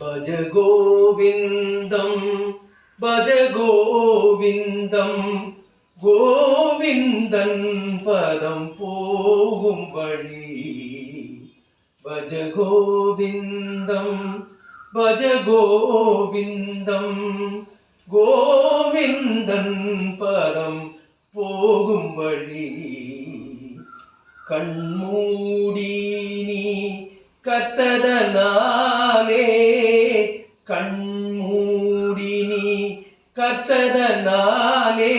भज गोविन्दं भज गोविन्दं गोविन्दन् पदं போகும் வழி भज गोविन्दं भज गोविन्दं கோவிந்தன் பதம் போகும் வழி கண்மூடி நீ கற்றதனாலே கண்மூடி நீ கற்றதனாலே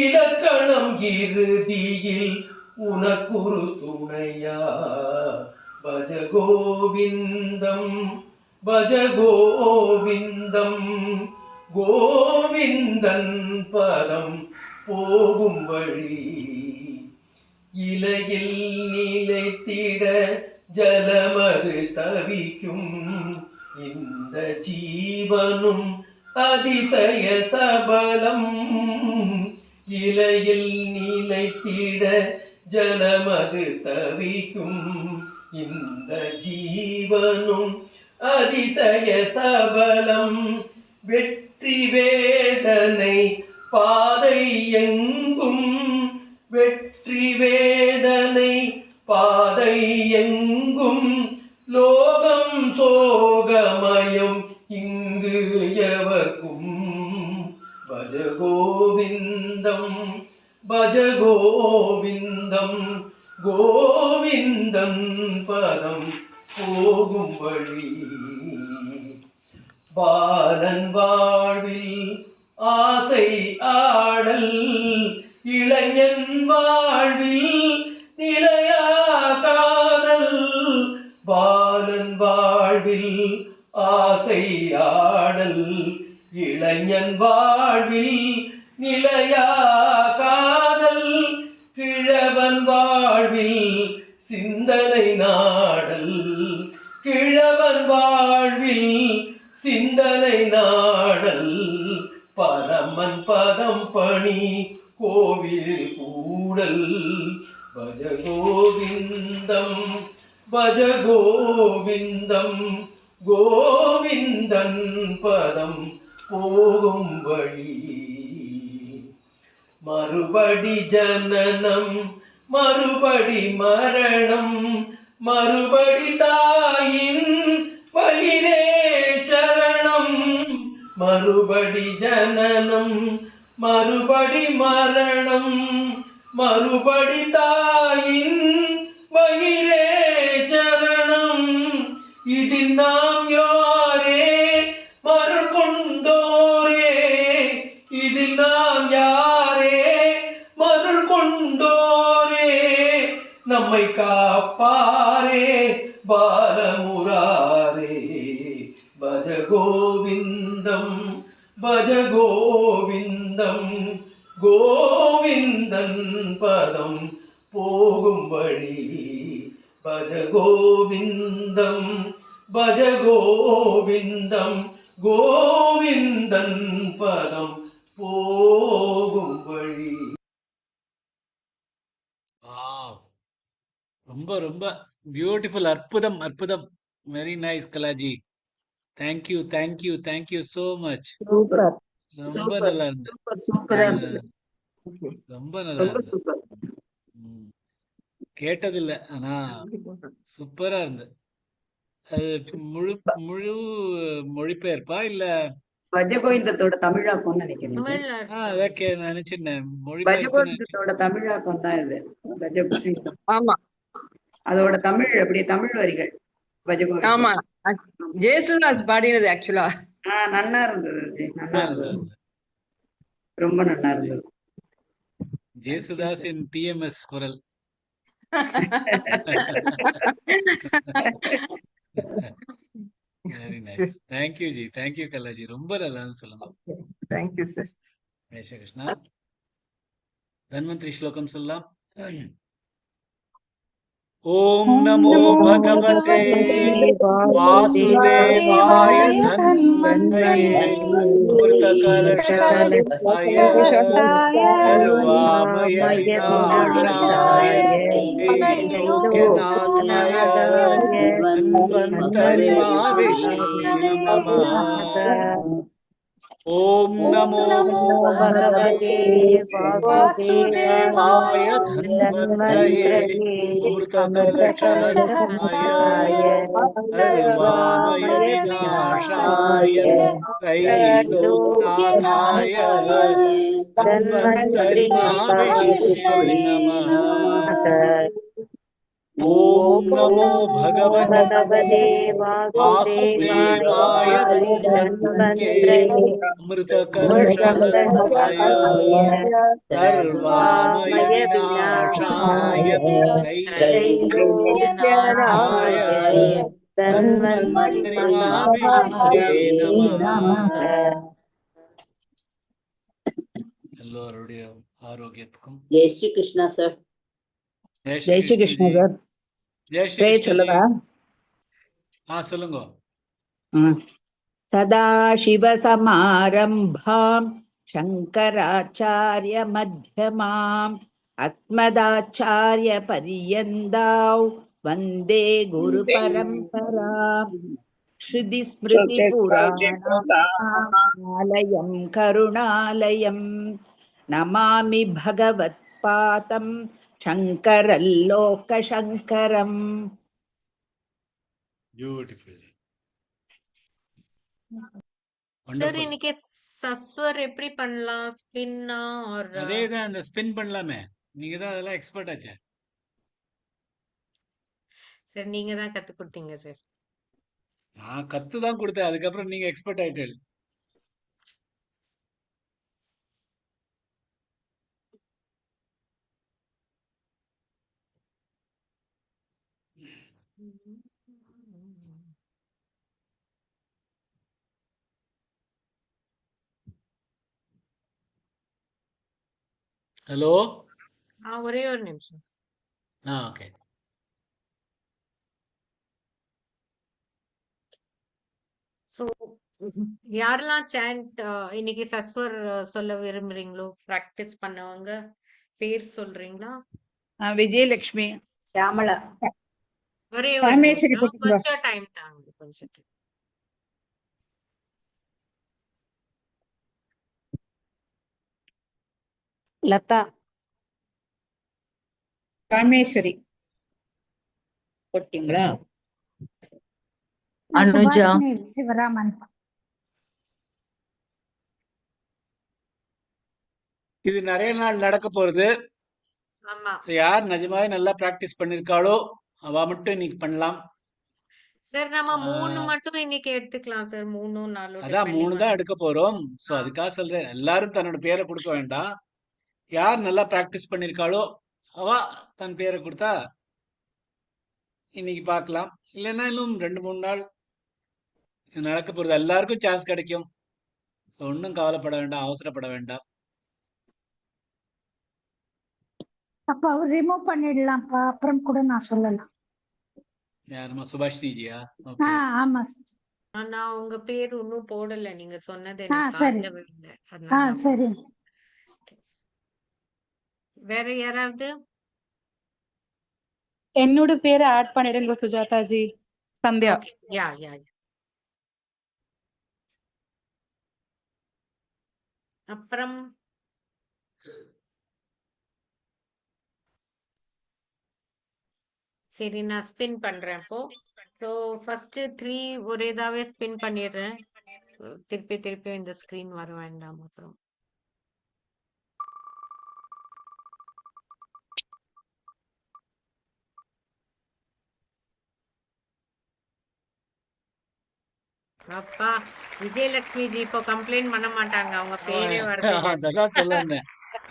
இலக்கணம் இறுதியில் உனக்குரு துணையா பஜ கோவிந்தம் பஜ கோவிந்தம் கோவிந்தன் பதம் போகும் வழி இலையில் நிலைத்திட ஜலமது தவிக்கும் இந்த ஜீவனும் அதிசய சபலம் இலையில் நிலைத்திட ஜலமது தவிக்கும் இந்த ஜீவனும் அதிசய சபலம் வெற்றி வேதனை பாதை எங்கும் வெற்றி வேதனை பாதை எங்கும் லோகம் சோகமயம் இங்கு எவர்க்கும் பஜ கோவிந்தம் பஜ கோவிந்தம் கோவிந்தன் பதம் போகும் வழி பாலன் வாழ்வில் ஆசை ஆடல் இளைஞன் வாழ்வில் நிலையா காதல் பாலன் வாழ்வில் ஆசை ஆடல் இளைஞன் வாழ்வில் நிலையா காதல் கிழவன் வாழ்வில் சிந்தனை நாடல் கிழவன் வாழ்வில் சிந்தனை நாடல் பரமன் பதம் பணி கோவில் கூடல் பஜ கோவிந்தம் பஜ கோவிந்தம் கோவிந்தன் பதம் போகும் வழி மறுபடி ஜனனம் மறுபடி மரணம் மறுபடி தாயின் வயிறே சரணம் மறுபடி ஜனனம் மறுபடி மரணம் மறுபடி தாயின் வயிறே சரணம் இதில் நாம் யாரே மருள் கொண்டோரே இதில் நாம் யாரே மருள் கொண்டோரே நம்மை காப்பாரே பாலமுராரே பஜ கோவிந்தம் பஜ கோவிந்தம் கோவிந்தன் பதம் போகும் வழி பஜ கோவிந்தம் பஜ கோவிந்தம் கோவிந்தன் பதம் போகும் வழி. ரொம்ப ரொம்ப பியூட்டிஃபுல். அற்புதம் அற்புதம். Very nice Kalaji. Thank you thank you thank you so much. ரொம்ப நல்லா இருந்து ரொம்ப நல்லா இருந்து கேட்டதில்ல, ஆனா சூப்பரா இருந்து. அது முழு முழு மொழிபெயர்ப்பா இல்ல பஜகோவிந்தத்தோட தமிழாக்கம் நினைக்கிறேன். நினைச்சேன் பஜகோவிந்தத்தோட தமிழாக்கம் தான் இது. பஜகோவிந்தம் ஆமா, அதோட தமிழ் அப்படியே தமிழ் வரிகள். பஜகோவிந்தம் ஆமா, ஜேசுதாஸ் பாடினது. ஆக்சுவலா நல்லா இருந்தது, நல்லா இருந்தது, ரொம்ப நல்லா இருந்தது. ஜேசுதாஸின் டிஎம்எஸ் குரல். Very nice. Thank you ji, thank you Kallaji. ரொம்ப நல்லான்னு சொல்லலாம். Thank you sir. ஜெய் ஸ்ரீ கிருஷ்ணா. தன்வந்திரி ஸ்லோகம் சொல்லலாம். ஓம் நமோ பகவதே வாசுதேவாய தன்வந்தயே அமிர்தகலஷாய சர்வாமய விநாசாய ஸ்ரீலோக்யநாதாய धन्वन्तरि महाविष्णवे नमः। ॐ नमो भगवते वासुदेवाय धन्वन्तये अमृतकलशहस्ताय सर्वामय विनाशाय त्रैलोक्यनाथाय धन्वन्तरि महाविष्णवे नमः। ॐ नमो भगवते वासुदेवाय धन्वन्तये अमृतकलशहस्ताय सर्वामय विनाशाय त्रैलोक्यनाथाय धन्वन्तरि महाविष्णवे नमः. எல்லோருடைய ஆரோக்கியத்துக்கும் ஜெய் ஸ்ரீ கிருஷ்ணா சார். ஜெய் ஜெய் ஸ்ரீ ஸ்ரீ கிருஷ்ண கிருஷ்ணா ஜி. சார். ஜெய் ஸ்ரீ பிரே கிருஷ்ண ஜி. சொல்லவா? சொல்லுங்க. சதாசிவசமாரம்பாம் சங்கராச்சாரிய மத்தியமாம் அஸ்மதாச்சாரிய பரியந்தாவ் வந்தே குரு பரம்பராம் ஸ்ருதி ஸ்மிருதி புராணாலயம் கருணாலயம் நமாமி பகவத் பாதம் சங்கரல்லோக சங்கரம். பியூட்டிஃபுல். சார் இன்னைக்கு சஸ்வர் எப்படி பண்ணலாம்? ஸ்பின்னா ஆர் அதேதான், அந்த ஸ்பின் பண்ணலாமே. நீங்க தான் அதெல்லாம் எக்ஸ்பர்ட் ஆச்சே. சார் நீங்க தான் கத்து கொடுத்தீங்க சார். நான் கத்து தான் கொடுத்தேன், அதுக்கப்புறம் நீங்க எக்ஸ்பர்ட் ஆயிட்டேன். ஹலோ. ஒரே ஒரு நிமிஷம். ஓகே. ஸோ யாரெல்லாம் சாண்ட் இன்னைக்கு சஸ்வர் சொல்ல விரும்புறீங்களோ, பிராக்டிஸ் பண்ணவங்க பேர் சொல்றீங்களா? விஜயலட்சுமி, ஷியாமளா, ஒரே ஒரு நிமிஷம், கொஞ்சம் டைம் தாங்க கொஞ்சம். லதா, ராமேஸ்வரி போட்டீங்களா? அனுஜா, சிவராமன். இது நிறைய நாள் நடக்க போறது. ஆமா யார் நிஜமாவே நல்லா பிராக்டிஸ் பண்ணிருக்காளோ அவ மட்டும் இன்னைக்கு பண்ணலாம். சார், நம்ம 3 மட்டும் இன்னைக்கு எடுத்துக்கலாம் சார். 3 4 அதான் 3 தான் எடுக்க போறோம். சோ அதுக்காக சொல்றேன், எல்லாரும் தன்னோட பேரை கொடுக்க வேண்டாம். யார் நல்லா பிராக்டிஸ் பண்ணிருக்காளோ அவ தன் பேரை கொடுத்தா இன்னைக்கு பார்க்கலாம். இல்லைன்னா இன்னும் 2-3 நாள் இது நடக்க போறது. எல்லாருக்கும் சான்ஸ் கிடைக்கும். ஸோ ஒன்றும் கவலைப்பட வேண்டாம், அவசரப்பட வேண்டாம். அப்ப அவர் ரிமூவ் பண்ணிடலாம்ப்பா, அப்புறம் கூட நான் சொல்லலாம். யாருமா? சுபாஷ்னிஜியா? ஆமா சார். நான் உங்க பேர் இன்னும் போடல, நீங்க சொன்னது சரி. எனக்கு காதுல விழல. அதனால சரி. வேற யாராவது? என்னோட பேரை ஆட் பண்ணிடுங்க சுஜாதா ஜி. சந்தியா. Okay. யா அப்புறம் சரி, நான் ஸ்பின் பண்றேன் இப்போ. ஸோ ஃபர்ஸ்ட் 3 ஒரேதாவே ஸ்பின் பண்ணிடுறேன். திருப்பி இந்த ஸ்கிரீன் வர வேண்டாம். அப்புறம் அப்பா, விஜயலட்சுமி ஜி இப்போ கம்ப்ளைண்ட் பண்ண மாட்டாங்க, அவங்க பேரே வருது. அதான் சொல்ல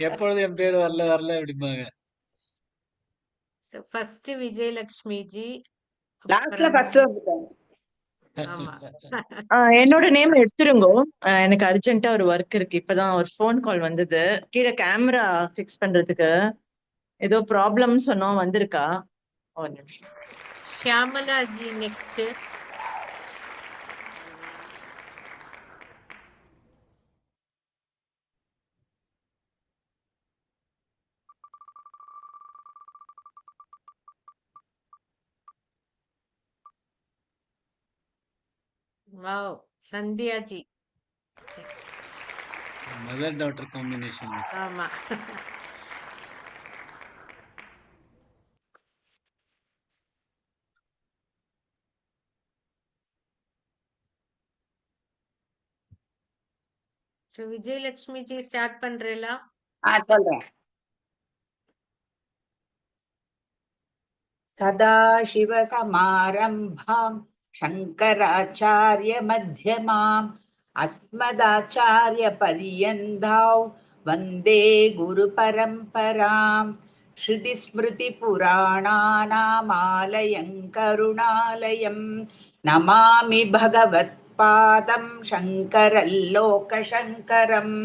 எப்பொழுது என் பேர் வரல அப்படிம்பாங்க. ஃபர்ஸ்ட் விஜயலட்சுமி ஜி, லாஸ்ட்ல ஃபர்ஸ்ட் வந்துட்டேன். ஆமா. என்னோட நேம் எடுத்துருங்கோ. எனக்கு அர்ஜென்ட்டா ஒரு ஒர்க் இருக்கு. இப்பதான் ஒரு ஃபோன் கால் வந்தது. கீழே கேமரா ஃபிக்ஸ் பண்றதுக்கு ஏதோ ப்ராப்ளம் சொன்னோம், வந்திருக்கா? ஒரு நிமிஷம். Shyamala G next. Wow. Sandhya ji. Next. Mother-daughter combination. ஆமா. So விஜயலட்சுமி ஜி ஸ்டார்ட் பண்றீங்களா? சொல்றேன். सदाशिवसमारम्भाम् शङ्कराचार्यमध्यमाम् अस्मदाचार्यपर्यन्तां वन्दे गुरुपरम्पराम् श्रुतिस्मृतिपुराणानामालयं करुणालयं नमामि भगवत्पादं शङ्करल्लोकशङ्करम्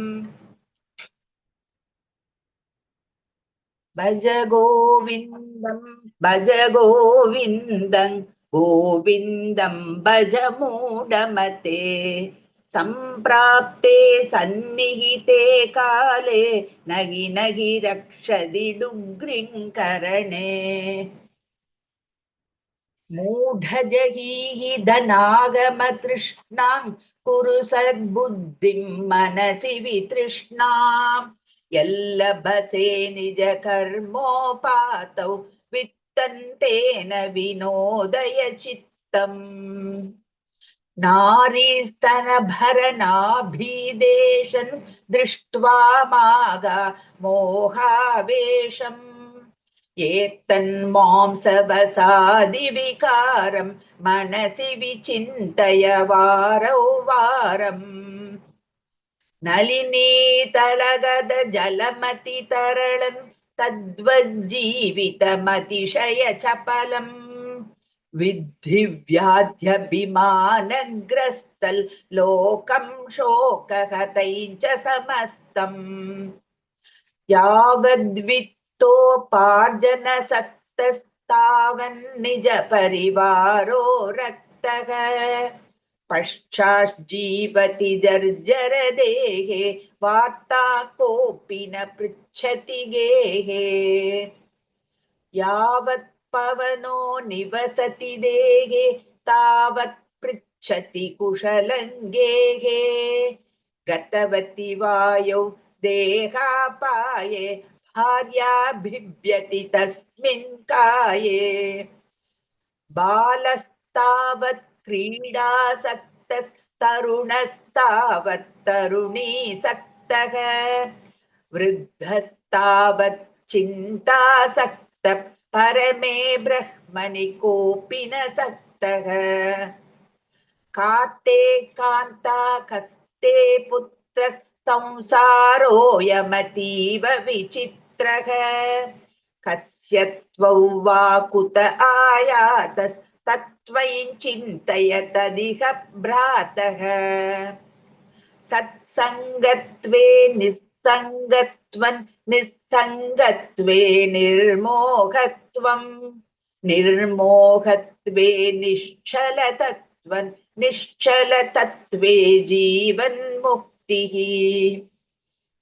भज गोविन्दं गोविन्दं भज मूढमते सम्प्राप्ते सन्निहिते काले नहि नहि रक्षति डुग्रिङ्करणे मूढजगीः धनागमतृष्णां कुरु सद्बुद्धिं मनसि वितृष्णाम् यल्लभसे निज कर्मोपातौ वित्तन्तेन विनोदय चित्तम् नारीस्तनभरनाभिदेशन् दृष्ट्वा मागा मोहावेशम् एतन्मांसवसादिविकारं मनसि विचिन्तय वारौ वारम् नलिनीतलगद जलमति तरलं तद्वज्जीवितमतिशय चपलम् विद्धि व्याध्यभिमानग्रस्तल् लोकं शोकहतैञ्च समस्तम् यावद्वित्तोपार्जनसक्तस्तावन्निज परिवारो रक्तः पश्चाज्जीवति जर्जर देहे वार्ता कोऽपि न पृच्छति गेहे यावत् पवनो निवसति देहे तावत् पृच्छति कुशलं गेहे गतवति वायौ देहापाये भार्या बिभ्यति तस्मिन् काये बालस्तावत् क्रीडासक्तस्तरुणस्तावत् तरुणीसक्तः वृद्धस्तावत् चिन्तासक्तः परमे ब्रह्मणि कोऽपि न सक्तः काते कान्ता कस्ते पुत्रः संसारोऽयमतीव विचित्रः कस्य त्वौ वा कुत आयातस्तत्त्वं चिन्तय तदिह भ्रातः सत्सङ्गत्वे निस्सङ्गत्वं निस्सङ्गत्वे निर्मोहत्वं निर्मोहत्वे निश्चलतत्वं निश्चलतत्वे जीवन्मुक्तिः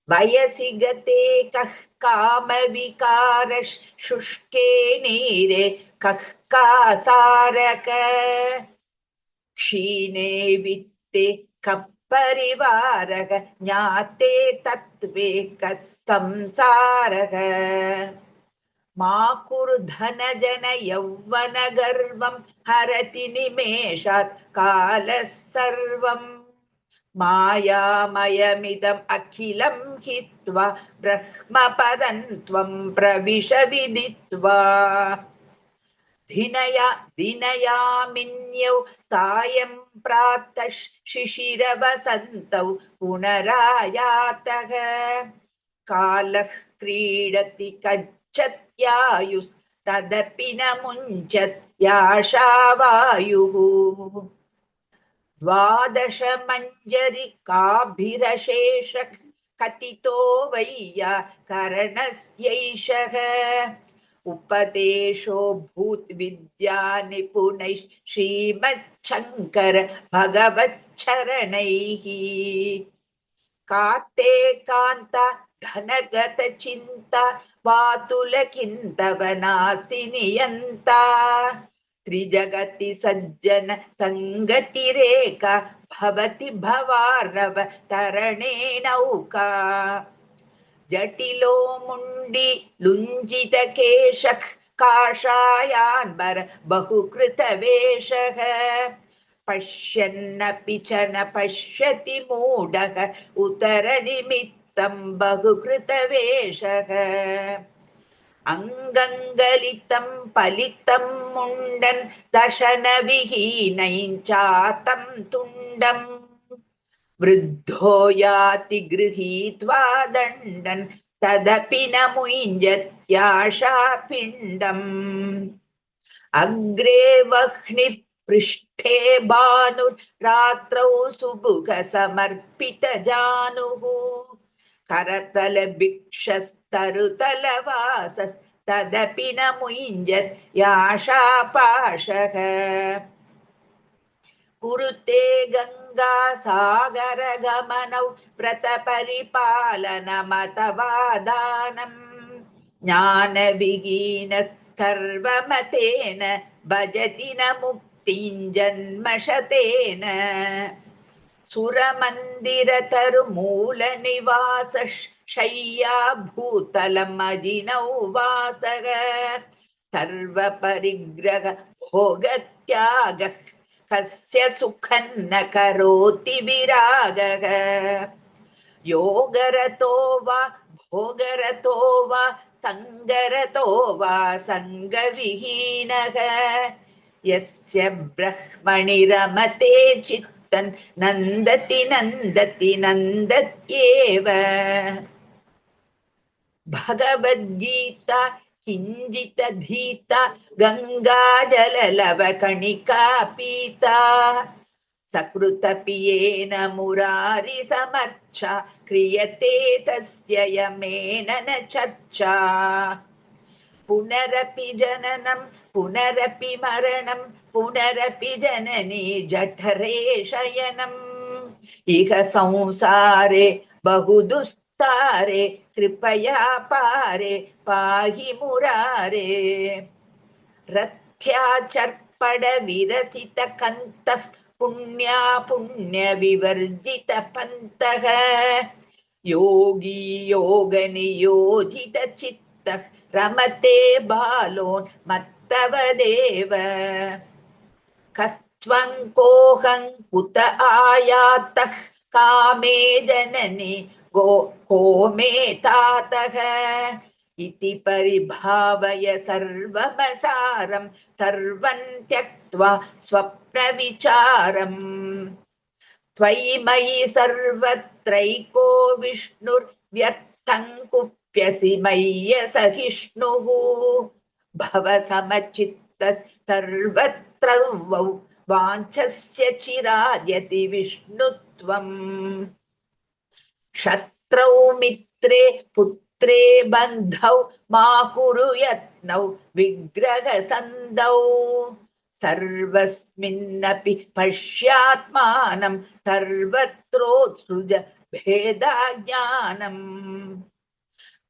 वयसि गते कः कामविकारः शुष्के नीरे कः कासारक क्षीणे वित्ते कः परिवारः ज्ञाते तत्त्वे कः संसारः मा कुरु धनजन यौवन गर्वं हरति निमेषात् कालः सर्वम् मायामयमिदम् अखिलं हित्वा ब्रह्मपदं त्वं प्रविश विदित्वा दिनयामिन्यौ सायं प्रातः शिशिरवसन्तौ पुनरायातः कालः क्रीडति कच्छत्यायुस्तदपि न मुञ्चत्याशावायुः द्वादश मञ्जरिकाभिरशेषः कथितो वैया करणस्यैषः उपदेशो भूतविद्या निपुणैः श्रीमच्छङ्कर भगवच्चरणैः काते कान्ता धनगत चिन्ता वातुलकिन्तव नास्ति नियन्ता त्रिजगति सज्जन संगतिरेका भवति भवार्णव तरणे नौका जटिलो मुण्डी लुञ्जित केशः काषायान्बर बहुकृत वेषः पश्यन्नपि च न पश्यति मूढः उतरनिमित्तं बहुकृत वेषः अङ्गङ्गलितं पलितं मुण्डन् दशनविहीनैञ्चातं तुण्डम् वृद्धो याति गृहीत्वा दण्डन् तदपि न मुञ्जत्याशापिण्डम् अग्रे वह्निः पृष्ठे भानुरात्रौ सुबुकसमर्पितजानुः करतलभिक्षस्तरुतलवासस्तदपि न मुञ्जत्याशापाशः कुरुते गङ्गा सागर गमनौ व्रतपरिपालनमतवादानम् ज्ञानविहीनः सर्वमतेन भजति न मुक्तिं जन्मशतेन सुरमन्दिरतरुमूलनिवास शय्या भूतलम् अजिनौ वासः सर्वपरिग्रह भोगत्यागः कस्य सुखन्न करोति विरागः योगरतो वा भोगरतो वा संगरतो वा संगविहीनः यस्य ब्रह्मणि रमते चित्तन् नन्दति नन्दति नन्दत्येव भगवद्गीता किञ्चित् धीता गङ्गाजललवकणिका पीता सकृतपियेन मुरारि समर्चा क्रियते तस्य यमेन न चर्चा पुनरपि जननं पुनरपि मरणं पुनरपि जननी जठरे शयनम् इह संसारे बहुदुस्तारे कृपया पारे पाहि मुरारे रथ्याचर्पण विरसित कन्तः पुण्या पुण्य विवर्जित पन्तः योगी योग नियोजित चित्तः रमते बालोन् मत्तवदेव कस्त्वं कोऽहं कुत आयातः कामे जननि को मे तातः इति परिभावय सर्वमसारं सर्वं त्यक्त्वा स्वप्नविचारम् त्वयि मयि सर्वत्रैको विष्णुर्व्यर्थं कुप्यसि मय्यसहिष्णुः भवसमचित्तः सर्वत्र वाञ्छस्य चिराद्यति विष्णुत्वम् शत्रौ मित्रे पुत्रे बन्धौ मा कुरु यत्नौ विग्रहसन्धौ सर्वस्मिन्नपि पश्यात्मानं सर्वत्रोत्सृज भेदाज्ञानम्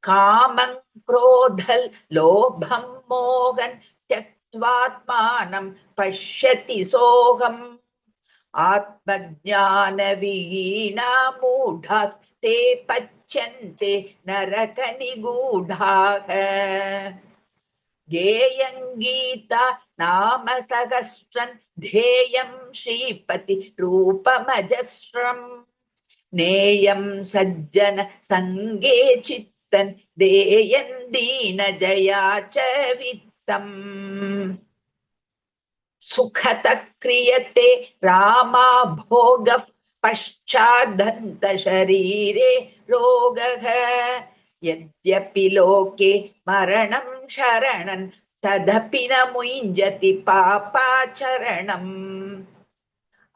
कामं क्रोधं लोभं मोहं त्यक्त्वात्मानं पश्यति सोऽहम् आत्मज्ञानविहीना मूढास्ते पच्यन्ते नरकनिगूढाः गेयं गीता नाम सहस्रं ध्येयं श्रीपति रूपमजस्रम् नेयं सज्जन संगे चित्तन् देयं दीन जया च वित्तम् सुखतः क्रियते रामा भोगः पश्चादन्त शरीरे रोगः यद्यपि लोके मरणं शरणं तदपि न मुञ्जति पापाचरणम्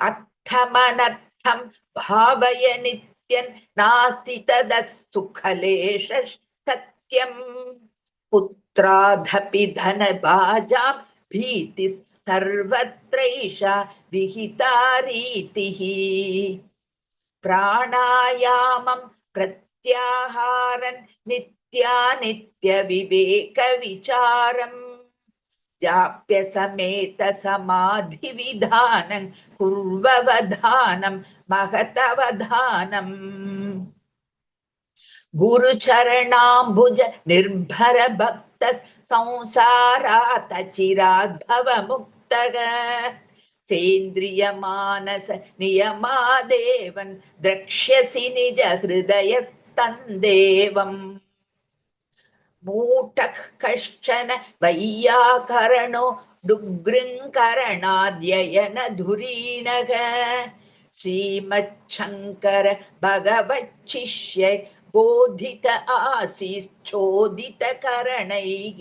अर्थमनर्थं भावय नित्यं नास्ति तदसुखलेश सत्यम् पुत्रादपि धनभाजां भीतिः सर्वत्रैषा विहिता रीतिः प्राणायामं प्रत्याहारं नित्यानित्य विवेक विचारम् जाप्य समेत समाधिविधानं कुर्ववधानं महतवधानम् गुरुचरणाम्बुज निर्भर भक्त संसारात् चिराद्भवमुक्तः सेन्द्रिय मानस नियमादेवन् द्रक्ष्यसि निज हृदयस्तन्देवम् मूढः कश्चन वैयाकरणो डुग्गृङ्करणाद्ययन धुरीणः श्रीमच्छङ्कर भगवच्छिष्य बोधित आसीश्चोदित करणैः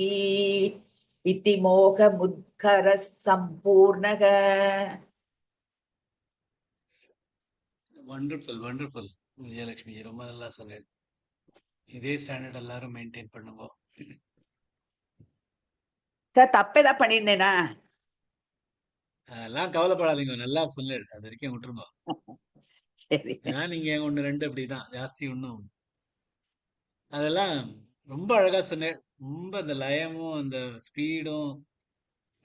इति मोहमुद्गरः सम्पूर्णः. வண்டர்ஃபுல் வண்டர்ஃபுல் விஜயலட்சுமி ரொம்ப நல்லா சொன்னேன். இதே ஸ்டாண்டர்ட் எல்லாரும் மெயின்டைன் பண்ணுங்க. சார் தப்பேதா பண்ணியிருந்தேனா? அதெல்லாம் கவலைப்படாதீங்க, நல்லா சொன்னேன். அது வரைக்கும் விட்டுருங்க. சரி, நீங்க ஒன்று ரெண்டு அப்படிதான், ஜாஸ்தி ஒன்றும். அதெல்லாம் ரொம்ப அழகா சொன்னேன். ரொம்ப அந்த லயமும் அந்த ஸ்பீடும்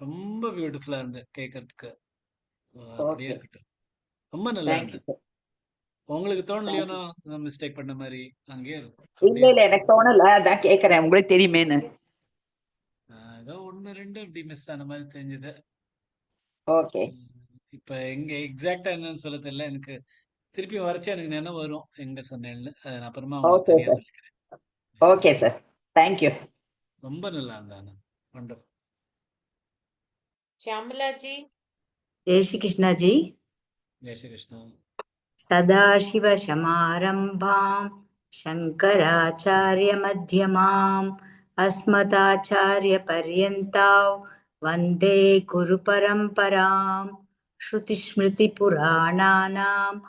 ரொம்ப பியூட்டிஃபுல்லா இருந்து கேட்கறதுக்கு. அப்படியே ஓகே, இருக்கட்டும். ரொம்ப நல்லா தேங்க்யூ இருந்தது. சார். உங்களுக்கு தேங்க்யூ. தோணலையோனோ மிஸ்டேக் பண்ண மாதிரி? அங்கேயே இருக்கும், இல்ல அப்படியே இல்ல இருக்கும். எனக்கு தோணல, அதான் கேக்குறேன், உங்களுக்கு தெரியுமேன்னு. ஏதோ ஒன்று ரெண்டு அப்படி மிஸ் ஆன மாதிரி தெரிஞ்சது. ஓகே, இப்ப எங்க எக்ஸாக்டா என்னன்னு சொல்ல தெரியல எனக்கு. திருப்பி வரைச்சா எனக்கு நினைவு வரும் எங்க சொன்னேன்னு. அதை நான் அப்புறமா உங்களுக்கு ஓகே தனியா சார். சொல்லிக்கிறேன். Okay sir, thank you. ரொம்ப நல்லா இருந்தாங்க. வண்டர்ஃபுல். श्यामला जी। जय श्री कृष्णा जी। ஜெய் ஸ்ரீ கிருஷ்ணா. सदाशिवसमारम्भां शङ्कराचार्यमध्यमाम् अस्मदाचार्यपर्यन्तां वन्दे गुरुपरम्पराम् श्रुतिस्मृतिपुराणानाम्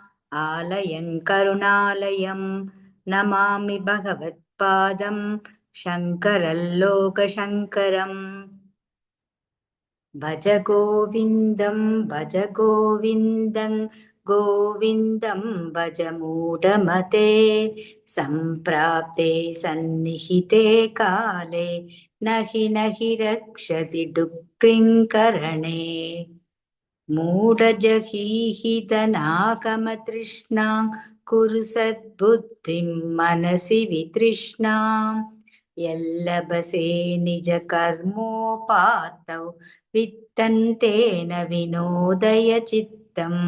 आलयं करुणालयं नमामि भगवत्पादं शङ्करल्लोकशङ्करम्। भज गोविन्दं भज गोविन्दं गोविन्दं भज मूढमते सम्प्राप्ते सन्निहिते काले नहि रक्षति डुक्रिङ्करणे मूढजहीहितनाकमतृष्णां कुरु सद्बुद्धिं मनसि वितृष्णाम् यल्लभसे निजकर्मोपातौ वित्तन्तेन विनोदय चित्तम्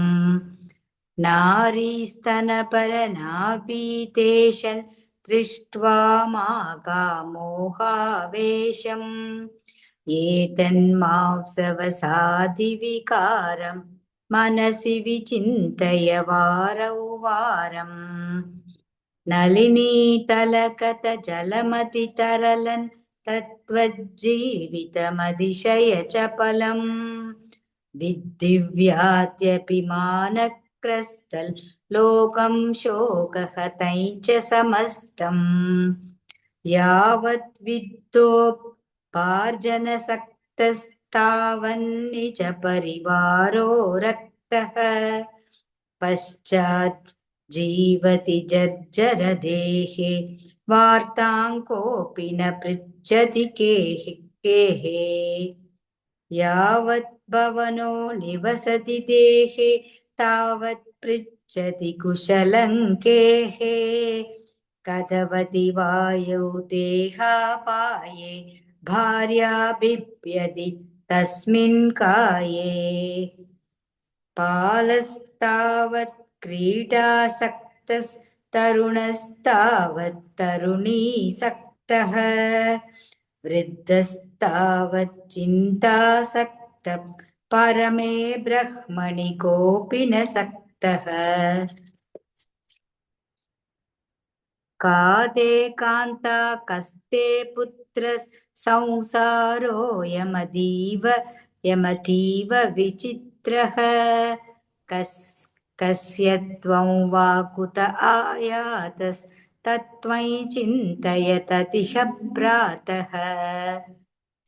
नारीस्तनपरनापीतेशन् दृष्ट्वा माकामोहावेशम् एतन्मांसवसादिविकारं मनसि विचिन्तय वारौ वारम् नलिनीतलकतजलमतितरलन् तत्त्वज्जीवितमतिशयचपलम् विद्दिव्याद्यपि मानक्रस्तल् लोकं शोकहतञ्च समस्तम् यावत् वित्तोपार्जनसक्तस्तावन्निज परिवारो रक्तः पश्चात् जीवति जर्जरदेहे वार्तां कोऽपि न पृच्छति केः यावत् भवनो निवसति देहे तावत् पृच्छति कुशलं केः कथवति वायौ देहापाये भार्या बिभ्यति तस्मिन् काये बालस्तावत् क्रीडासक्तस्तरुणस्तावत् तरुणीसक्तः वृद्धस्तावत् चिन्तासक्तः परमे ब्रह्मणि कोऽपि न सक्तः कादे कान्ता कस्ते पुत्रः संसारोऽयमतीव विचित्रः कस्य त्वं वा कुत आयातस्तत्त्वयि चिन्तय ततिह प्रातः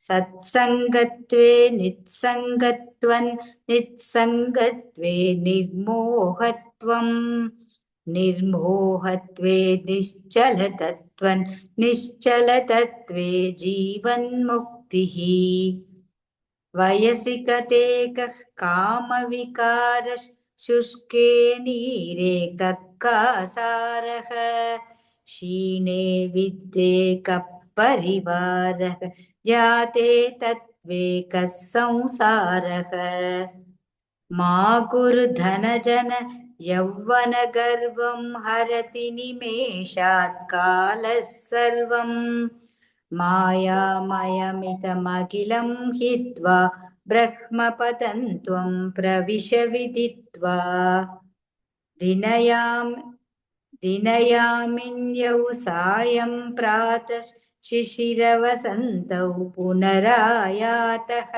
सत्सङ्गत्वे नित्सङ्गत्वे निर्मोहत्वे निश्चलतत्त्वे जीवन्मुक्तिः वयसि गते कः कामविकारः शुष्के नीरे कक्कासारः क्षीणे विद्ये कः परिवारः जाते तत्त्वे कः संसारः मा कुरु धनजन यौवनगर्वं हरति निमेषात् कालः सर्वम् मायामयमिदमखिलं हित्वा ब्रह्मपतन्त्वं प्रविश विदित्वा दिनयामिन्यौ सायं प्रातः शिशिरवसन्तौ पुनरायातः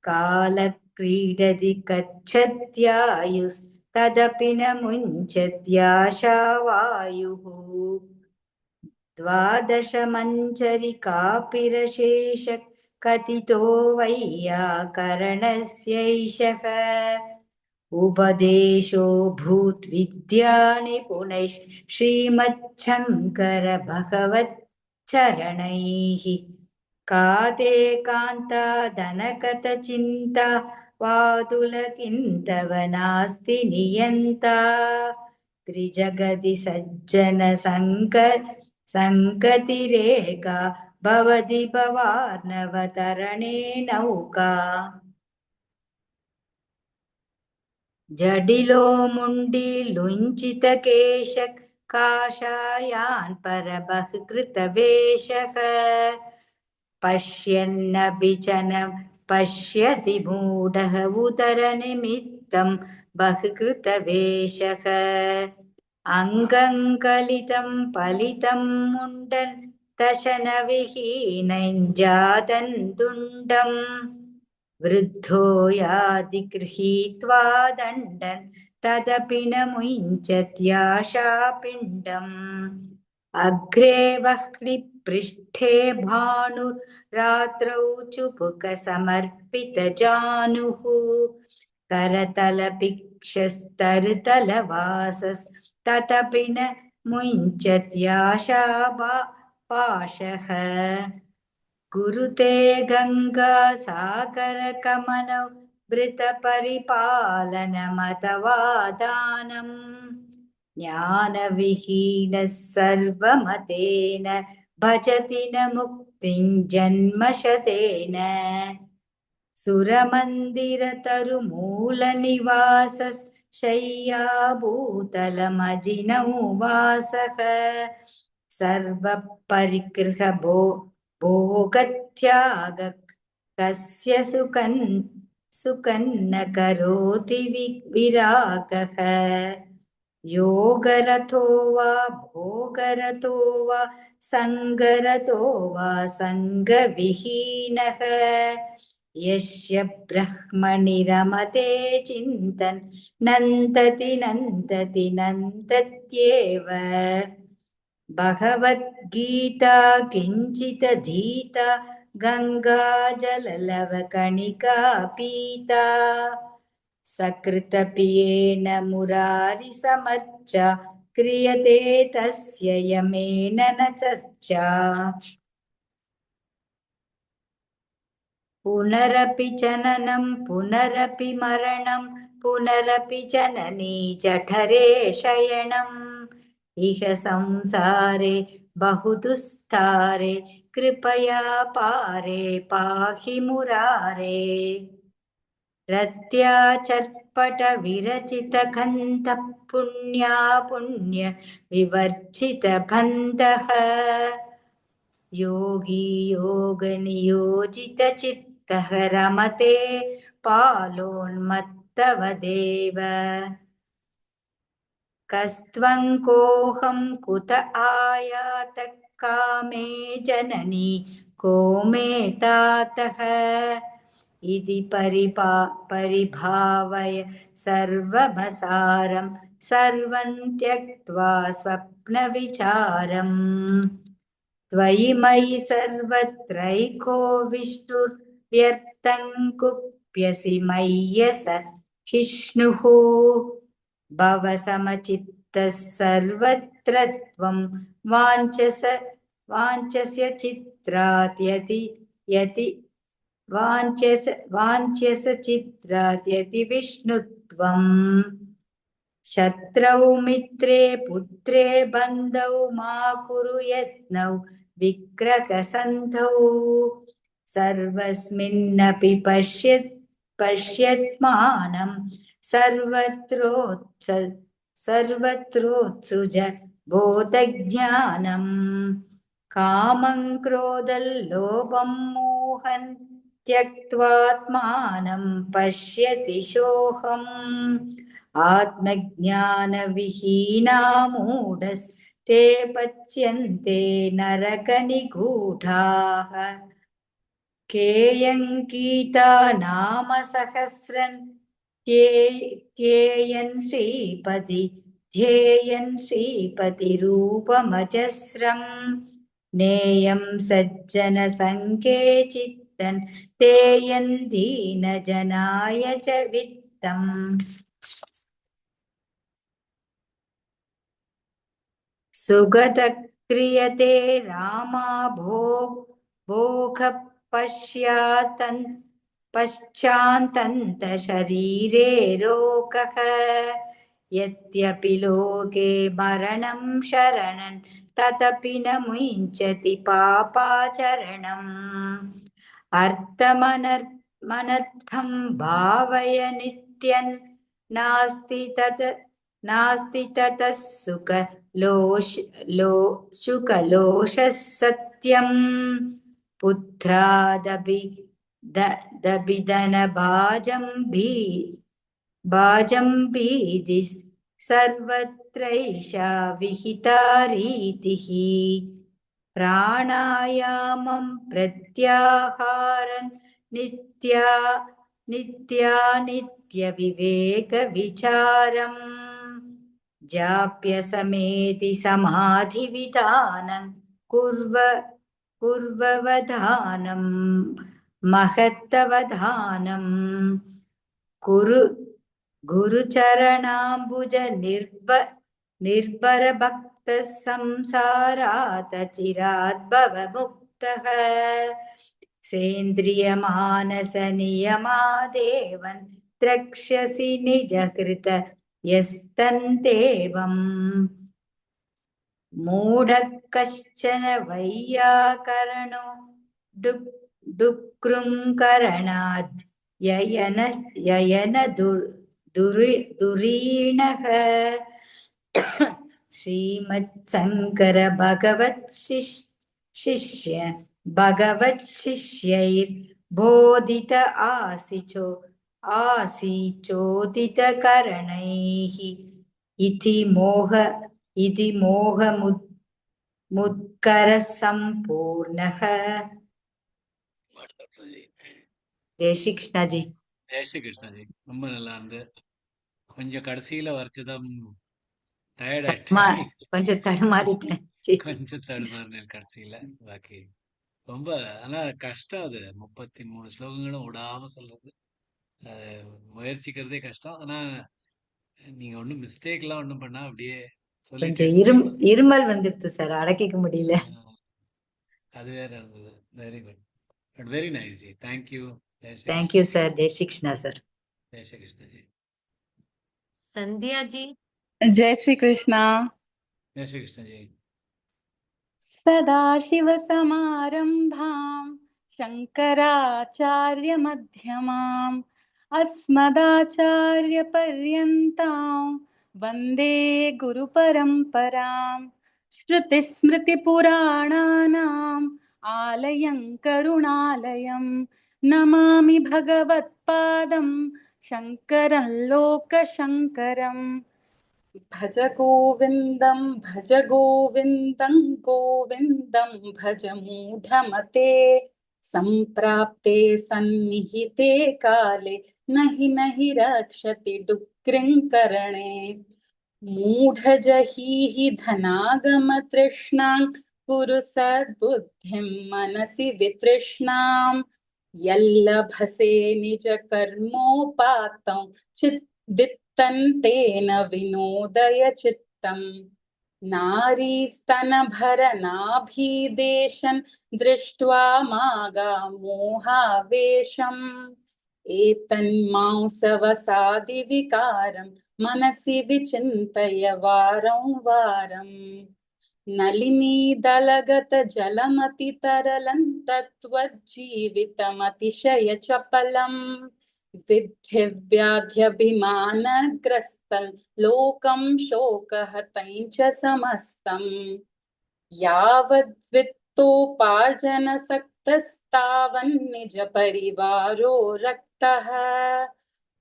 कालक्रीडति गच्छत्यायुस्तदपि न मुञ्चत्याशावायुः द्वादशमञ्जरिकापिरशेष कथितो वैयाकरणस्यैषः उपदेशो भूद्विद्यानिपुणैः श्रीमच्छङ्कर भगवच्चरणैः काते कान्ता धनकथचिन्ता वातुलकिन्तव नास्ति नियन्ता त्रिजगति सज्जन सङ्गतिरेका भवति भवार्णवतरणे नौका जडिलो मुण्डिलुञ्चितकेशः काषायान् परबहृतवेषः पश्यन्नभिचनं पश्यति मूढः उदरनिमित्तं बहुकृतवेषः अङ्गङ्कलितं पलितं मुण्डन् दशनविहीनं जातं तुण्डम् वृद्धो याति गृहीत्वा दण्डन् तदपि न मुञ्चत्याशापिण्डम् अग्रे वह्निपृष्ठे भानुरात्रौ चुबुकसमर्पितजानुः करतलपिक्षस्तरुतलवासस्तदपि न मुञ्चत्याशापाशः कुरुते गङ्गासागरकमनौ वृतपरिपालनमथवा दानम् ज्ञानविहीनः सर्वमतेन भजति न मुक्तिं जन्मशतेन सुरमन्दिरतरुमूलनिवासशय्याभूतलमजिनौ वासः सर्वपरिगृहभो भोगत्याग कस्य सुकन्न करोति विरागः योगरतो वा भोगरतो वा सङ्गरतो वा सङ्गविहीनः यस्य ब्रह्मणि रमते चिन्तन् नन्तति नन्तति नन्तत्येव भगवद्गीता किञ्चिदधीता गङ्गाजललवकणिका पीता सकृतप्रियेण मुरारिसमर्चा क्रियते तस्य यमेन न चर्चा पुनरपि जननं पुनरपि मरणं पुनरपि जननी जठरे शयनम् इह संसारे बहुदुस्तारे कृपया पारे पाहि मुरारे रत्या चर्पट विरचित खन्त पुण्या पुण्य विवर्जित बन्धः योगी योग नियोजित चित्तः रमते पालोन्मत्तवदेव कस्त्वं कोऽहं कुत आयातः कामे जननी को मे तातः इति परिभावय सर्वमसारं सर्वं त्यक्त्वा स्वप्नविचारम् त्वयि मयि सर्वत्रैको विष्णुर्व्यर्थं कुप्यसि मय्यस हिष्णुः भवसमचित्तः सर्वत्र त्वं वाञ्छस्य चित्रात् यति वाञ्छस चित्राद्यति विष्णुत्वम् शत्रौ मित्रे पुत्रे बन्धौ मा कुरु यत्नौ विग्रहसन्धौ सर्वस्मिन्नपि पश्यत्मानं सर्वत्रोत्सृज बोधज्ञानम् कामं क्रोधल्लोभं मोहन् त्यक्त्वात्मानं पश्यति सोऽहम् आत्मज्ञानविहीना मूढस्ते पच्यन्ते नरकनिगूढाः केयङ्गीता नाम सहस्रन् ध्येयन् श्रीपति रूपमजस्रम् नेयं सज्जनसङ्गे चित्तन् तेयन् दीनजनाय च वित्तम् सुगतक्रियते रामा भोग पश्चान्तन्त शरीरे रोगः यद्यपि लोके मरणं शरणं तदपि न मुञ्चति पापाचरणम् अर्थमनर्थं भावय नित्यं नास्ति ततः सुखलोषः सत्यम् भाजं भीति सर्वत्रैषा विहिता रीतिः प्राणायामं प्रत्याहारं नित्यविवेकविचारम् जाप्यसमेति समाधिविधानं कुर्ववधानं महत्तवधानं गुरुचरणाम्बुज निर्भरभक्तः संसारात् चिरात् भवमुक्तः सेन्द्रियमानसनियमादेवन् द्रक्ष्यसि निजकृत यस्तन्तेवम् मूढः कश्चन वैयाकरणो डुक्रुङ्करणात् ययन दुरीणः श्रीमत्शङ्कर भगवत्शिष्यैर्बोधित आसिचोदितकरणैः इति मोहमुत्करः सम्पूर्णः जय श्री कृष्णा जी ஜெய் ஸ்ரீ கிருஷ்ணா ஜி. ரொம்ப நல்லா இருந்து கொஞ்சம் கடைசியில வரைச்சதான் டயர்ட் ஆயிட்டேன். கொஞ்சம் தடுமாறிட்டேன் ஜி. கொஞ்சம் தடுமாறினேன் கடைசியில. பாக்கி ரொம்ப ஆனா கஷ்டம் அது 33 ஸ்லோகங்களும் விடாம சொல்றது. முயற்சிக்கிறதே கஷ்டம். ஆனா நீங்க ஒண்ணும் மிஸ்டேக் எல்லாம் ஒண்ணும் பண்ணா அப்படியே சொல்லிட்டு கொஞ்சம் இருமல் வந்துருது சார், அடக்கிக்க முடியல. அது வேற இருந்தது. Very good, but very nice ji. Thank you. Thank you sir. Jai Shri Krishna sir. Jai Shri Krishna ji. Sandhya ji. जय श्री कृष्णा. जय श्री कृष्ण जी. सदाशिवसमारम्भां शङ्कराचार्यमध्यमाम् अस्मदाचार्यपर्यन्तां वन्दे गुरुपरम्पराम् श्रुतिस्मृतिपुराणानाम् आलयं करुणालयं नमामि भगवत्पादं शङ्करं लोकशङ्करम् भज गोविन्दं गोविन्दं भज मूढमते सम्प्राप्ते सन्निहिते काले नहि रक्षति डुक्रिङ्करणे मूढजहीहि धनागमतृष्णां कुरु सद्बुद्धिं मनसि वितृष्णां यल्लभसे निजकर्मोपात्तं चिद्दित्तं तेन विनोदय चित्तम् नारीस्तनभरनाभिदेशन् दृष्ट्वा मागा मोहावेशम् एतन्मांसवसादिविकारं मनसि विचिन्तय वारं वारम् नलिनीदलगतजलमतितरलं तत्त्वज्जीवितमतिशयचपलम् विद्धिव्याध्यभिमानग्रस्तं लोकं शोकहतं च समस्तम् यावद्वित्तोपार्जनसक्तस्तावन्निजपरिवारो रक्तः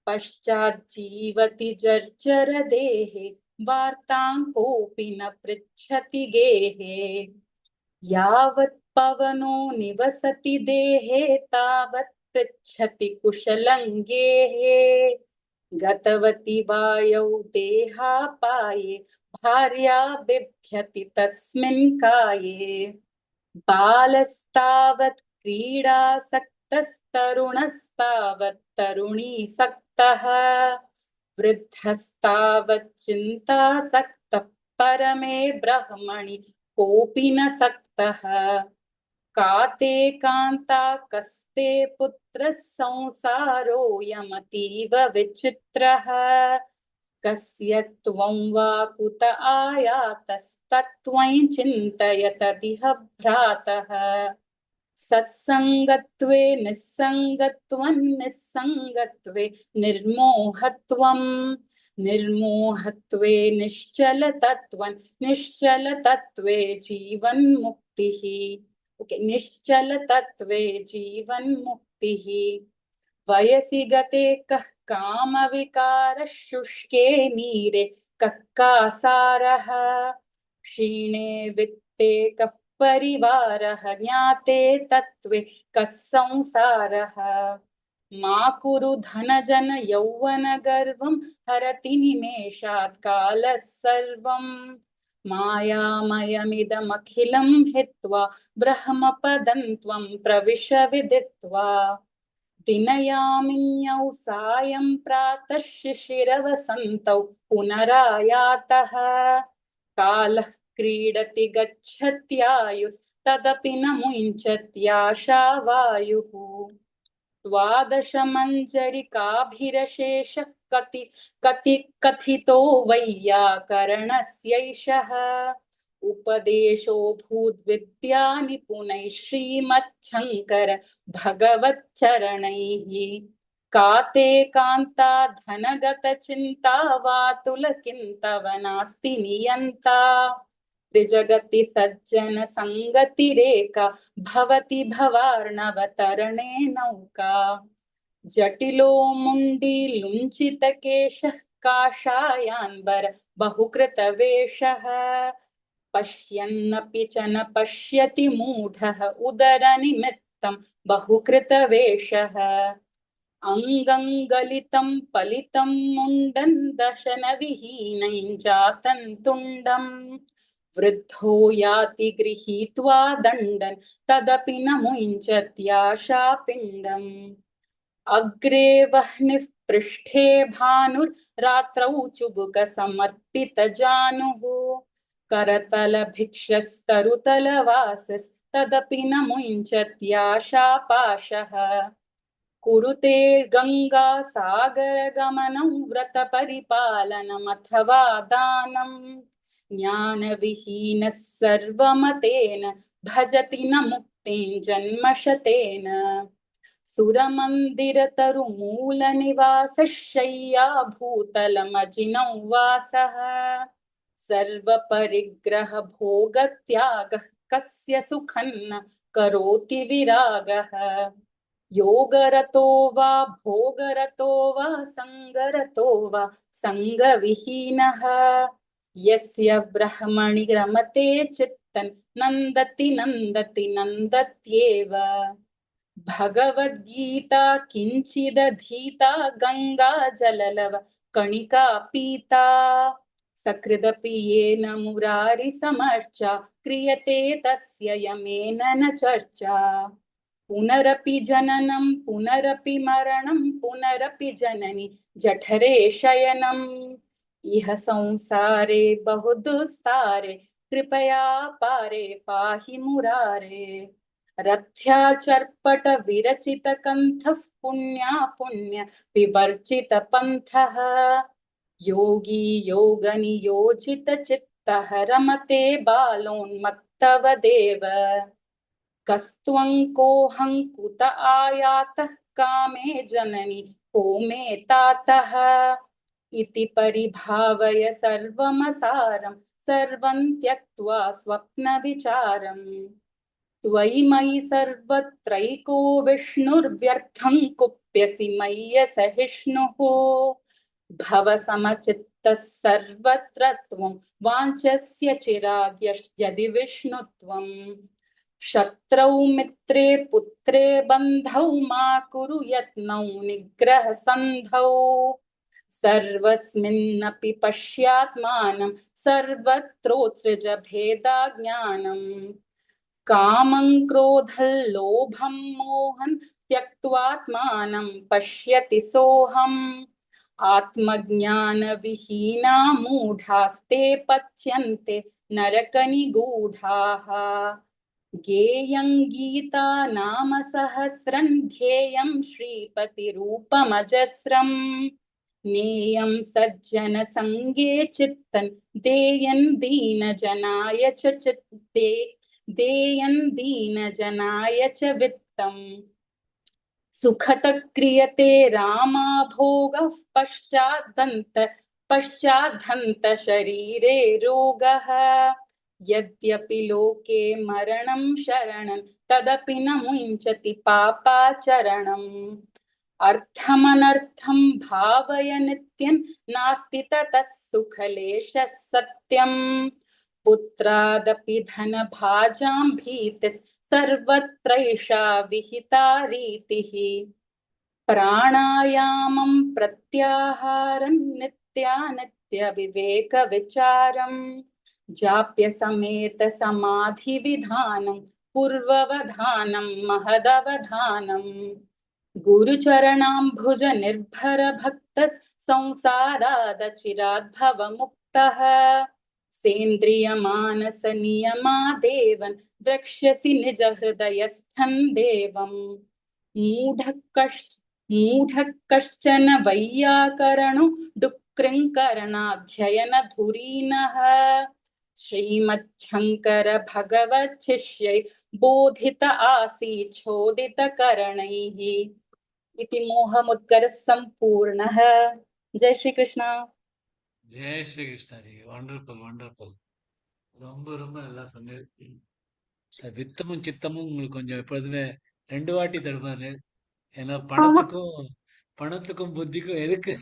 पश्चाज्जीवति जर्जरदेहे वार्तां कोऽपि न पृच्छति गेहे यावत् पवनो निवसति देहे तावत् पृच्छति कुशलं गेहे गतवति वायौ देहापाये भार्या बिभ्यति तस्मिन् काये बालस्तावत् क्रीडासक्तस्तरुणस्तावत् तरुणीसक्तः वृद्धस्तावत् चिन्तासक्तः परमे ब्रह्मणि कोऽपि न सक्तः काते कान्ता कस्ते पुत्रः संसारोऽयमतीव विचित्रः कस्य त्वं वा कुत आयातस्तत्त्वं चिन्तय तदिह भ्रातः सत्सङ्गत्वे निस्सङ्गत्वं निस्सङ्गत्वे निर्मोहत्वं निर्मोहत्वे निश्चलतत्त्वं निश्चलतत्त्वे जीवन्मुक्तिः ओके निश्चलतत्त्वे जीवन्मुक्तिः वयसि गते कः कामविकारः शुष्के नीरे कः कासारः क्षीणे वित्ते कः परिवारः ज्ञाते तत्त्वे कः संसारः मा कुरु धनजन यौवन गर्वं हरति निमेषात् कालः सर्वम् मायामयमिदमखिलं हित्वा ब्रह्मपदं त्वं प्रविश विदित्वा दिनयामिन्यौ सायं प्रातः शिशिरवसन्तौ पुनरायातः कालः क्रीडति गच्छत्यायुस्तदपि न मुञ्चत्याशावायुः द्वादशमञ्जरिकाभिरशेषः कथितो वैयाकरणस्यैषः उपदेशो भूद्विद्यानिपुनैः श्रीमच्छङ्कर भगवच्चरणैः काते कान्ता धनगतचिन्ता वातुलकिन्तव नास्ति नियन्ता त्रिजगति सज्जन संगतिरेका भवति भवार्णवतरणे नौका जटिलो मुण्डी लुञ्चितकेशः काषायान्बर बहुकृतवेषः पश्यन्नपि च न पश्यति मूढः उदरनिमित्तं बहुकृतवेषः अङ्गं गलितं पलितं मुण्डं दशनविहीनं जातं तुण्डम् वृद्धो याति गृहीत्वा दण्डं तदपि न मुञ्चत्याशापिण्डम् अग्रे वह्निः पृष्ठे भानुर्रात्रौ चुबुकसमर्पितजानुः करतलभिक्षस्तरुतलवासस्तदपि न मुञ्चत्याशापाशः कुरुते गङ्गा सागरगमनं व्रतपरिपालनमथवा दानम् ज्ञानविहीनः सर्वमतेन भजति न मुक्तिं जन्मशतेन सुरमन्दिरतरुमूलनिवासः शय्याभूतलमजिनौ वासः सर्वपरिग्रहभोगत्यागः कस्य सुखन्न करोति विरागः योगरतो वा भोगरतो वा सङ्गरतो वा सङ्गविहीनः यस्य ब्रह्मणि रमते चित्तं नन्दति नन्दति नन्दत्येव भगवद्गीता किञ्चिदधीता गङ्गा जललव कणिका पीता सकृदपि येन मुरारिसमर्चा क्रियते तस्य यमेन न चर्चा पुनरपि जननं पुनरपि मरणं पुनरपि जननि जठरे शयनम् इह संसारे बहु दुस्तारे कृपया पारे पाहि मुरारे। रथ्या चर्पट विरचित कंठः पुण्या पुण्य विवर्जित पंथः। योगी योग नियोजित चित्तः रमते बालोन्मत्तवदेव। कस्त्वं कोऽहं कुत आयातः कामे जननि को मे तातः। इति परिभावय सर्वमसारं सर्वं त्यक्त्वा स्वप्नविचारम्। त्वयि मयि सर्वत्रैको विष्णुर्व्यर्थं कुप्यसि मय्यसहिष्णुः। भवसमचित्तः सर्वत्र त्वं वाञ्छस्य चिराद्यदि विष्णुत्वम्। शत्रौ मित्रे पुत्रे बन्धौ मा कुरु यत्नौ निग्रह सन्धौ। सर्वस्मिन्नपि पश्यात्मानं सर्वत्रोत्सृज भेदाज्ञानम्। कामं क्रोधं लोभं मोहं त्यक्त्वात्मानं पश्यति सोऽहम्। आत्मज्ञानविहीना मूढास्ते पच्यन्ते नरकनिगूढाः। गेयं गीता नाम सहस्रं ध्येयं श्रीपतिरूपमजस्रम्। नेयं सज्जन संगे चित्तं देयं दीनजनाय च चित्ते देयं दीनजनाय च वित्तम्। सुखतः क्रियते रामा भोगः पश्चाद्धन्त शरीरे रोगः। यद्यपि लोके मरणं शरणं तदपि न मुञ्चति पापाचरणम्। अर्थमनर्थं भावय नित्यं नास्ति ततः सुखलेशः सत्यम्। पुत्रादपि धनभाजां भीतिः सर्वत्रैषा विहिता रीतिः। प्राणायामं प्रत्याहारं नित्यानित्यविवेकविचारम्। जाप्य समेत समाधिविधानं पूर्ववधानं महदवधानम्। गुरुचरणाम्भुज निर्भर भक्तः संसारादचिराद्भवमुक्तः। सेन्द्रियमानस नियमादेवं द्रक्ष्यसि निज हृदयस्थं देवम्। मूढः कश्चन वैयाकरणो डुक्कृङ्करणाध्ययनधुरीनः। श्रीमच्छङ्कर भगवच्छिष्यै बोधित आसीच्छोदितकरणैः। इति मोहमुद्गरः सम्पूर्णः। जय श्री कृष्ण। ஜெய் ஸ்ரீ கிருஷ்ணாஜி. Wonderful wonderful. ரொம்ப ரொம்ப நல்லா சொன்னீங்க. வித்தமும் சித்தமும் உங்களுக்கு கொஞ்சம் எப்பொழுதுமே 2 வாட்டி தடுமாறு. ஏன்னா ஆமா. பணத்துக்கும் புத்திக்கும் எதுக்கு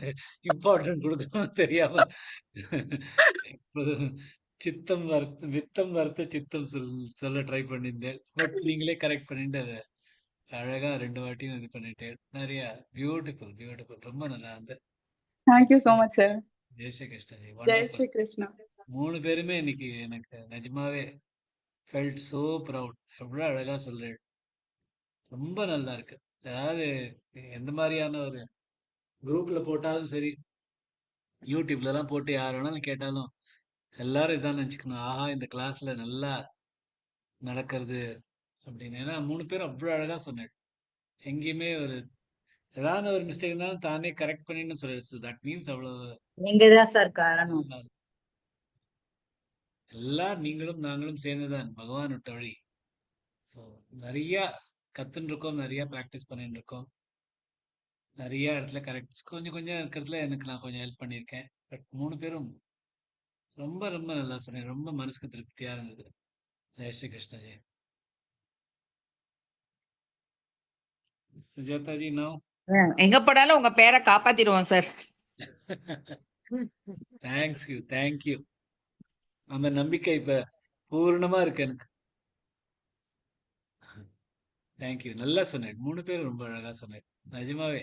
இம்பார்ட்டன்ட் கொடுக்கணும்னு தெரியாம எப்போதும் வித்தம் வர்த்த சித்தம் சொல்ல ட்ரை பண்ணியிருந்தேன். பட் நீங்களே கரெக்ட் பண்ணிட்டு அதை அழகா 2 வாட்டியும் இது பண்ணிட்டேன். நிறைய பியூட்டிஃபுல் பியூட்டிஃபுல். ரொம்ப நல்லா இருந்தது. Thank you so much, sir. Jai Shri Krishnaji. Jai wonderful. Shri Krishna. 3 பேருமே இன்னைக்கு எனக்கு நிஜமாவே ஃபெல்ட் சோ ப்ரவுட். எவ்வளோ அழகா சொல்றேன். ரொம்ப நல்லா இருக்கு. அதாவது எந்த மாதிரியான ஒரு குரூப்ல போட்டாலும் சரி, யூடியூப்ல எல்லாம் போட்டு யார் வேணாலும் கேட்டாலும் எல்லாரும் இதான் நினைச்சுக்கணும். ஆஹா, இந்த கிளாஸ்ல நல்லா நடக்கிறது அப்படின்னு. ஏன்னா 3 பேரும் அவ்வளோ அழகா சொன்னேன். எங்கேயுமே ஏதாவது ஒரு மிஸ்டேக் இருந்தாலும் தானே கரெக்ட் பண்ணின்னு சொல்லிடுச்சு. தட் மீன்ஸ் அவ்வளவு நீங்கதான் சார் காரணம். நல்லா இருக்கு. எல்லாம் நீங்களும் நாங்களும் சேர்ந்துதான் பகவான் விட்ட வழி. ஸோ நிறைய கத்துன்னு இருக்கோம், நிறைய ப்ராக்டிஸ் பண்ணிட்டு இருக்கோம். நிறைய இடத்துல கரெக்ட் கொஞ்சம் கொஞ்சம் இருக்கிறதுல எனக்கு நான் கொஞ்சம் ஹெல்ப் பண்ணியிருக்கேன். பட் 3 பேரும் ரொம்ப ரொம்ப நல்லா சொன்னேன். ரொம்ப மனசுக்கு திருப்தியா இருந்தது. ஜெய் ஸ்ரீ கிருஷ்ண ஜெய். சுஜாதாஜி நோ. எங்க போனாலும் உங்க பேரை காப்பாத்திடுவோம் சார். தேங்க்யூ. அந்த நம்பிக்கை இப்ப பூர்ணமா இருக்கு எனக்கு. தேங்க்யூ. நல்லா சொன்னேன். 3 பேரும் ரொம்ப அழகா சொன்னேன். நிஜமாவே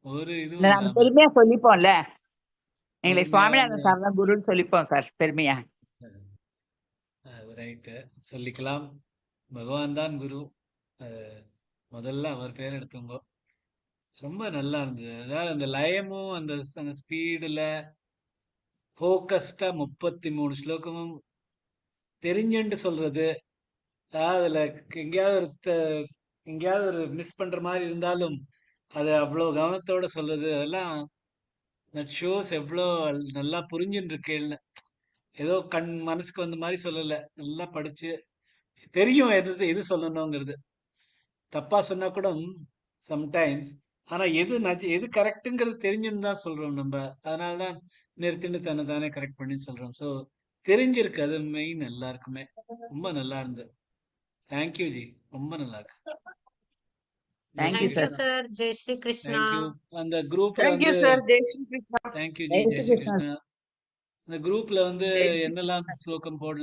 ஒரு இதுவும் நாங்க இல்லாம பெருமையா சொல்லிப்போம்ல, எங்களுக்கு பொறுமையா சுவாமிநாதன் சார் தான் குருன்னு சொல்லிப்போம் சார் பெருமையா. ரைட்டு சொல்லிக்கலாம். பகவான் தான் குரு. முதல்ல அவர் பேர் எடுத்துங்க. ரொம்ப நல்லா இருந்தது. அதாவது அந்த லயமும் அந்த ஸ்பீடுல ஃபோக்கஸ்டா 33 ஸ்லோகமும் தெரிஞ்சுண்டு சொல்றது. அதுல எங்கேயாவது ஒரு மிஸ் பண்ற மாதிரி இருந்தாலும் அது அவ்வளவு கவனத்தோட சொல்றது, அதெல்லாம் தட் ஷோஸ் எவ்வளோ நல்லா புரிஞ்சுட்டு இருக்கேன்னு. ஏதோ மனசுக்கு வந்த மாதிரி சொல்லல, நல்லா படிச்சு தெரியும் எது எது சொல்லணுங்கிறது. தப்பா சொன்னா கூட சம்டைம்ஸ், ஆனா எது கரெக்டுங்கிறது தெரிஞ்சுன்னு தான் சொல்றோம் நம்ம. அதனாலதான் நிறுத்திட்டு தன்னை தானே கரெக்ட் பண்ணி சொல்றோம். ஸோ தெரிஞ்சிருக்கு, அது மெயின். எல்லாருக்குமே ரொம்ப நல்லா இருந்தது. தேங்க்யூ ஜி, ரொம்ப நல்லா இருக்கு. Thank you thank you sir. Sir. Jai Shri Krishna. Thank you. அந்த குரூப்ல தேங்க்யூ வந்து சார். ஜெய் ஸ்ரீ கிருஷ்ணா. தேங்க்யூ ஜி, ஜெய் ஸ்ரீ கிருஷ்ணா. அந்த குரூப்ல வந்து ஜெய் ஸ்ரீ என்னெல்லாம் ஸ்லோகம் போடலாம்